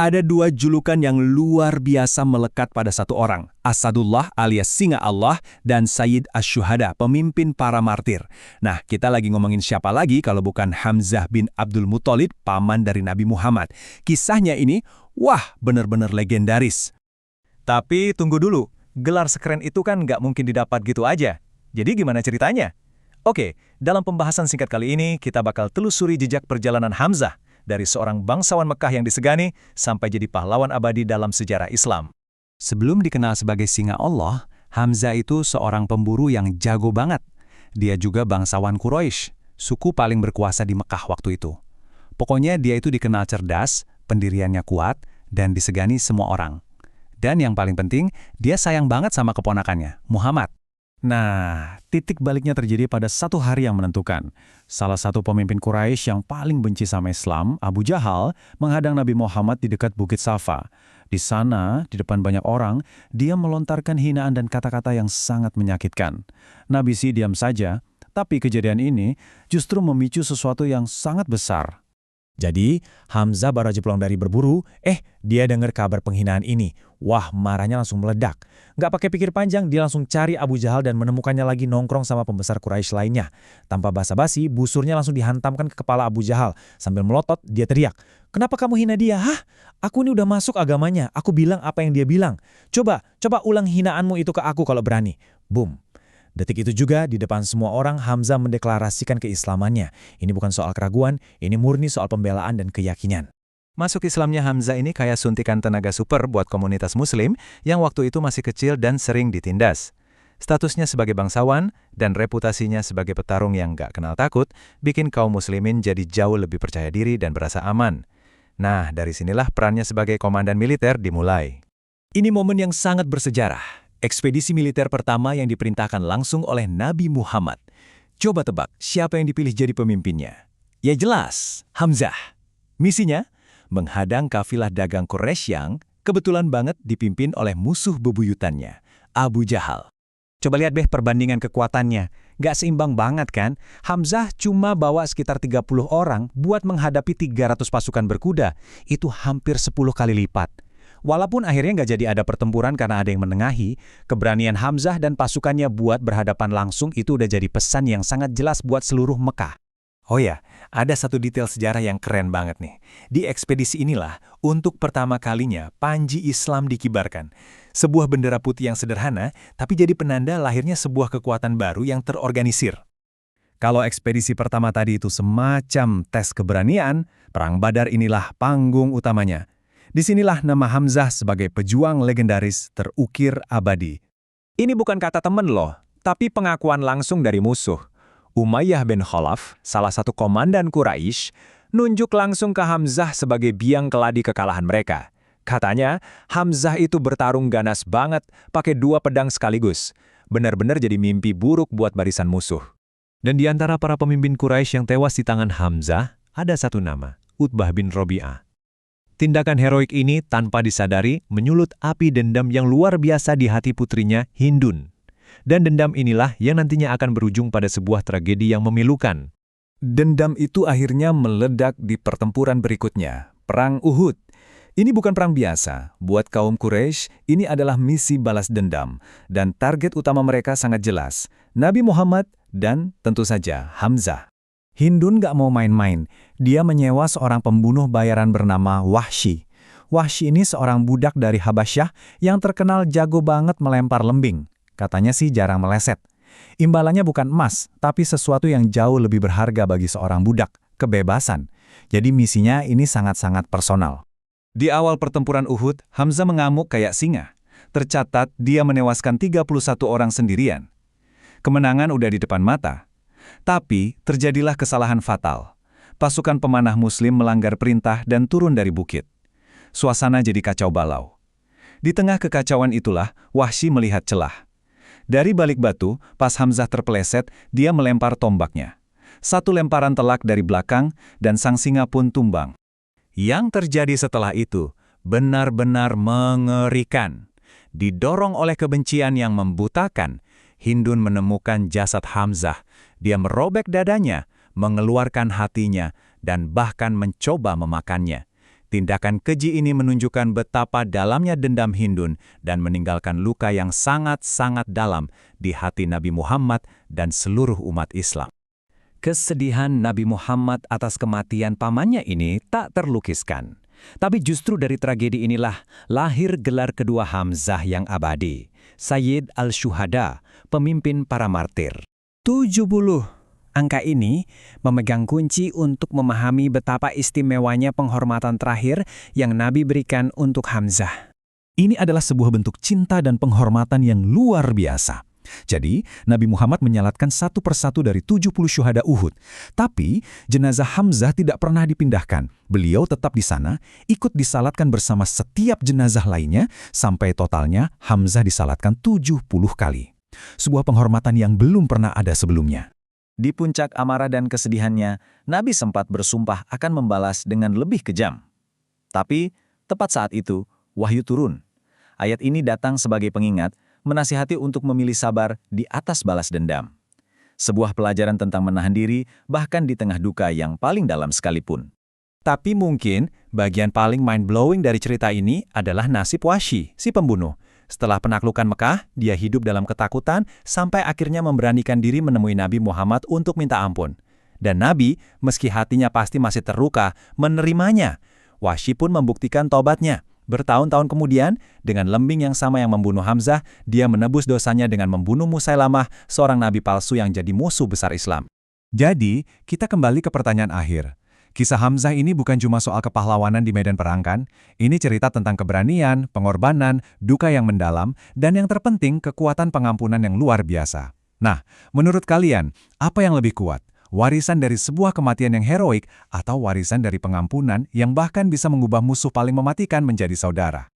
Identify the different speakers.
Speaker 1: Ada dua julukan yang luar biasa melekat pada satu orang, Asadullah alias Singa Allah dan Sayyid Ash-Shuhada, pemimpin para martir. Nah, kita lagi ngomongin siapa lagi kalau bukan Hamzah bin Abdul Muthalib, paman dari Nabi Muhammad. Kisahnya ini, wah, benar-benar legendaris.
Speaker 2: Tapi tunggu dulu, gelar sekeren itu kan nggak mungkin didapat gitu aja. Jadi gimana ceritanya? Oke, dalam pembahasan singkat kali ini, kita bakal telusuri jejak perjalanan Hamzah, dari seorang bangsawan Mekah yang disegani sampai jadi pahlawan abadi dalam sejarah Islam.
Speaker 1: Sebelum dikenal sebagai Singa Allah, Hamzah itu seorang pemburu yang jago banget. Dia juga bangsawan Quraisy, suku paling berkuasa di Mekah waktu itu. Pokoknya dia itu dikenal cerdas, pendiriannya kuat, dan disegani semua orang. Dan yang paling penting, dia sayang banget sama keponakannya, Muhammad.
Speaker 2: Nah, titik baliknya terjadi pada satu hari yang menentukan. Salah satu pemimpin Quraisy yang paling benci sama Islam, Abu Jahal, menghadang Nabi Muhammad di dekat Bukit Safa. Di sana, di depan banyak orang, dia melontarkan hinaan dan kata-kata yang sangat menyakitkan. Nabi sih diam saja, tapi kejadian ini justru memicu sesuatu yang sangat besar. Jadi, Hamzah baru aja pulang dari berburu, dia dengar kabar penghinaan ini. Wah, marahnya langsung meledak. Nggak pakai pikir panjang, dia langsung cari Abu Jahal dan menemukannya lagi nongkrong sama pembesar Quraisy lainnya. Tanpa basa-basi, busurnya langsung dihantamkan ke kepala Abu Jahal. Sambil melotot, dia teriak, "Kenapa kamu hina dia? Hah? Aku ini udah masuk agamanya. Aku bilang apa yang dia bilang. Coba ulang hinaanmu itu ke aku kalau berani." Boom. Detik itu juga, di depan semua orang, Hamzah mendeklarasikan keislamannya. Ini bukan soal keraguan, ini murni soal pembelaan dan keyakinan.
Speaker 3: Masuk Islamnya Hamzah ini kayak suntikan tenaga super buat komunitas muslim yang waktu itu masih kecil dan sering ditindas. Statusnya sebagai bangsawan dan reputasinya sebagai petarung yang gak kenal takut bikin kaum muslimin jadi jauh lebih percaya diri dan berasa aman. Nah, dari sinilah perannya sebagai komandan militer dimulai.
Speaker 1: Ini momen yang sangat bersejarah. Ekspedisi militer pertama yang diperintahkan langsung oleh Nabi Muhammad. Coba tebak, siapa yang dipilih jadi pemimpinnya? Ya jelas, Hamzah. Misinya, menghadang kafilah dagang Quraisy yang kebetulan banget dipimpin oleh musuh bebuyutannya, Abu Jahal. Coba lihat deh perbandingan kekuatannya. Gak seimbang banget kan? Hamzah cuma bawa sekitar 30 orang buat menghadapi 300 pasukan berkuda. Itu hampir 10 kali lipat. Walaupun akhirnya nggak jadi ada pertempuran karena ada yang menengahi, keberanian Hamzah dan pasukannya buat berhadapan langsung itu udah jadi pesan yang sangat jelas buat seluruh Mekah. Oh ya, ada satu detail sejarah yang keren banget nih. Di ekspedisi inilah, untuk pertama kalinya panji Islam dikibarkan. Sebuah bendera putih yang sederhana, tapi jadi penanda lahirnya sebuah kekuatan baru yang terorganisir. Kalau ekspedisi pertama tadi itu semacam tes keberanian, Perang Badar inilah panggung utamanya. Disinilah nama Hamzah sebagai pejuang legendaris terukir abadi.
Speaker 2: Ini bukan kata temen loh, tapi pengakuan langsung dari musuh. Umayyah bin Khalaf, salah satu komandan Quraisy, nunjuk langsung ke Hamzah sebagai biang keladi kekalahan mereka. Katanya, Hamzah itu bertarung ganas banget, pakai 2 pedang sekaligus. Benar-benar jadi mimpi buruk buat barisan musuh.
Speaker 3: Dan di antara para pemimpin Quraisy yang tewas di tangan Hamzah, ada satu nama, Utbah bin Robi'ah. Tindakan heroik ini tanpa disadari menyulut api dendam yang luar biasa di hati putrinya, Hindun. Dan dendam inilah yang nantinya akan berujung pada sebuah tragedi yang memilukan.
Speaker 1: Dendam itu akhirnya meledak di pertempuran berikutnya, Perang Uhud. Ini bukan perang biasa. Buat kaum Quraisy, ini adalah misi balas dendam. Dan target utama mereka sangat jelas, Nabi Muhammad dan tentu saja Hamzah. Hindun gak mau main-main. Dia menyewa seorang pembunuh bayaran bernama Wahsy. Wahsy ini seorang budak dari Habasyah yang terkenal jago banget melempar lembing. Katanya sih jarang meleset. Imbalannya bukan emas, tapi sesuatu yang jauh lebih berharga bagi seorang budak, kebebasan. Jadi misinya ini sangat-sangat personal. Di awal pertempuran Uhud, Hamzah mengamuk kayak singa. Tercatat dia menewaskan 31 orang sendirian. Kemenangan udah di depan mata. Tapi, terjadilah kesalahan fatal. Pasukan pemanah muslim melanggar perintah dan turun dari bukit. Suasana jadi kacau balau. Di tengah kekacauan itulah, Wahsy melihat celah. Dari balik batu, pas Hamzah terpeleset, dia melempar tombaknya. Satu lemparan telak dari belakang, dan sang singa pun tumbang. Yang terjadi setelah itu, benar-benar mengerikan. Didorong oleh kebencian yang membutakan, Hindun menemukan jasad Hamzah. Dia merobek dadanya, mengeluarkan hatinya, dan bahkan mencoba memakannya.
Speaker 3: Tindakan keji ini menunjukkan betapa dalamnya dendam Hindun dan meninggalkan luka yang sangat-sangat dalam di hati Nabi Muhammad dan seluruh umat Islam.
Speaker 1: Kesedihan Nabi Muhammad atas kematian pamannya ini tak terlukiskan. Tapi justru dari tragedi inilah lahir gelar kedua Hamzah yang abadi, Sayyid al-Syuhada, pemimpin para martir. 70. Angka ini memegang kunci untuk memahami betapa istimewanya penghormatan terakhir yang Nabi berikan untuk Hamzah.
Speaker 2: Ini adalah sebuah bentuk cinta dan penghormatan yang luar biasa. Jadi, Nabi Muhammad menyalatkan satu persatu dari 70 syuhada Uhud. Tapi, jenazah Hamzah tidak pernah dipindahkan. Beliau tetap di sana, ikut disalatkan bersama setiap jenazah lainnya, sampai totalnya Hamzah disalatkan 70 kali. Sebuah penghormatan yang belum pernah ada sebelumnya.
Speaker 1: Di puncak amarah dan kesedihannya, Nabi sempat bersumpah akan membalas dengan lebih kejam. Tapi, tepat saat itu, wahyu turun. Ayat ini datang sebagai pengingat, menasihati untuk memilih sabar di atas balas dendam. Sebuah pelajaran tentang menahan diri, bahkan di tengah duka yang paling dalam sekalipun.
Speaker 3: Tapi mungkin bagian paling mind-blowing dari cerita ini adalah nasib Wahsy, si pembunuh. Setelah penaklukan Mekah, dia hidup dalam ketakutan sampai akhirnya memberanikan diri menemui Nabi Muhammad untuk minta ampun. Dan Nabi, meski hatinya pasti masih terluka, menerimanya. Wahsy pun membuktikan tobatnya. Bertahun-tahun kemudian, dengan lembing yang sama yang membunuh Hamzah, dia menebus dosanya dengan membunuh Musailamah, seorang nabi palsu yang jadi musuh besar Islam.
Speaker 2: Jadi, kita kembali ke pertanyaan akhir. Kisah Hamzah ini bukan cuma soal kepahlawanan di medan perang kan? Ini cerita tentang keberanian, pengorbanan, duka yang mendalam, dan yang terpenting kekuatan pengampunan yang luar biasa. Nah, menurut kalian, apa yang lebih kuat? Warisan dari sebuah kematian yang heroik atau warisan dari pengampunan yang bahkan bisa mengubah musuh paling mematikan menjadi saudara?